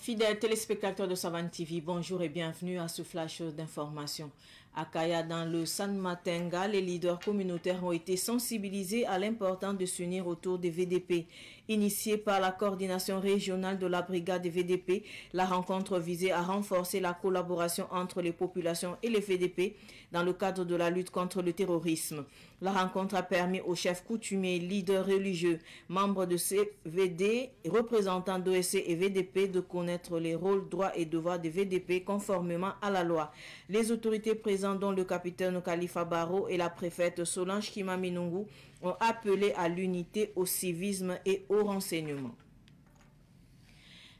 Fidèles téléspectateurs de Savane TV, bonjour et bienvenue à ce flash d'information. À Kaya, dans le San Matenga, les leaders communautaires ont été sensibilisés à l'importance de s'unir autour des VDP. Initiée par la coordination régionale de la brigade des VDP, la rencontre visait à renforcer la collaboration entre les populations et les VDP dans le cadre de la lutte contre le terrorisme. La rencontre a permis aux chefs coutumiers, leaders religieux, membres de CVD, représentants d'OSC et VDP de connaître les rôles, droits et devoirs des VDP conformément à la loi. Les autorités présentes, dont le capitaine Khalifa Baro et la préfète Solange Kimaminungu, ont appelé à l'unité, au civisme et au renseignement.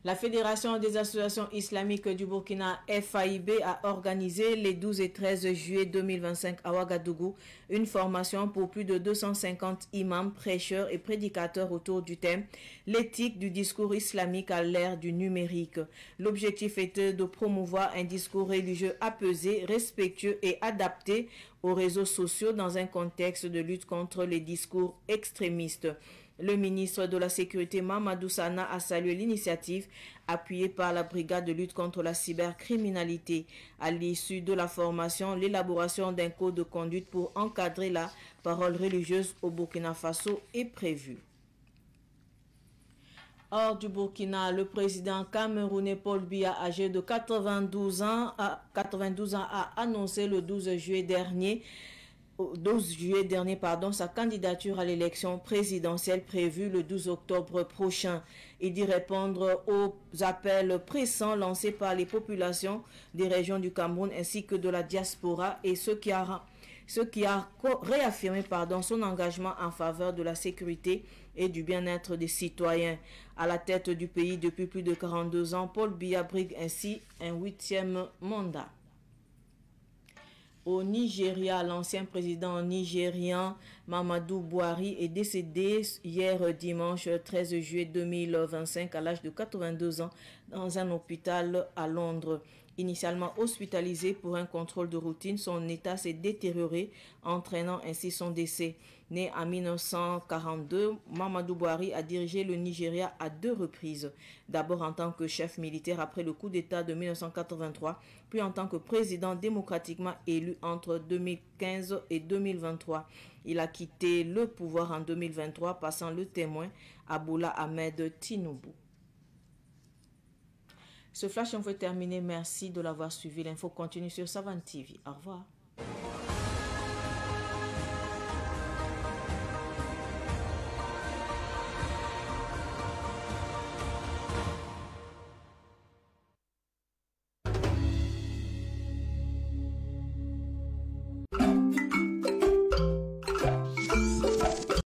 La Fédération des associations islamiques du Burkina, FAIB, a organisé les 12 et 13 juillet 2025 à Ouagadougou une formation pour plus de 250 imams, prêcheurs et prédicateurs autour du thème « L'éthique du discours islamique à l'ère du numérique ». L'objectif était de promouvoir un discours religieux apaisé, respectueux et adapté aux réseaux sociaux dans un contexte de lutte contre les discours extrémistes. Le ministre de la Sécurité, Mamadou Sana, a salué l'initiative appuyée par la brigade de lutte contre la cybercriminalité. À l'issue de la formation, l'élaboration d'un code de conduite pour encadrer la parole religieuse au Burkina Faso est prévue. Hors du Burkina, le président camerounais Paul Biya, âgé de 92 ans, a annoncé le 12 juillet dernier sa candidature à l'élection présidentielle prévue le 12 octobre prochain. Il dit répondre aux appels pressants lancés par les populations des régions du Cameroun ainsi que de la diaspora et ce qui a réaffirmé son engagement en faveur de la sécurité et du bien-être des citoyens. À la tête du pays depuis plus de 42 ans, Paul Biya brigue ainsi un 8e mandat. Au Nigeria, l'ancien président nigérian Mamadou Buhari est décédé hier dimanche 13 juillet 2025 à l'âge de 82 ans dans un hôpital à Londres. Initialement hospitalisé pour un contrôle de routine, son état s'est détérioré, entraînant ainsi son décès. Né en 1942, Mamadou Buhari a dirigé le Nigeria à 2 reprises. D'abord en tant que chef militaire après le coup d'État de 1983, puis en tant que président démocratiquement élu entre 2015 et 2023. Il a quitté le pouvoir en 2023, passant le témoin à Bola Ahmed Tinubu. Ce flash on veut terminer. Merci de l'avoir suivi. L'info continue sur Savane TV. Au revoir.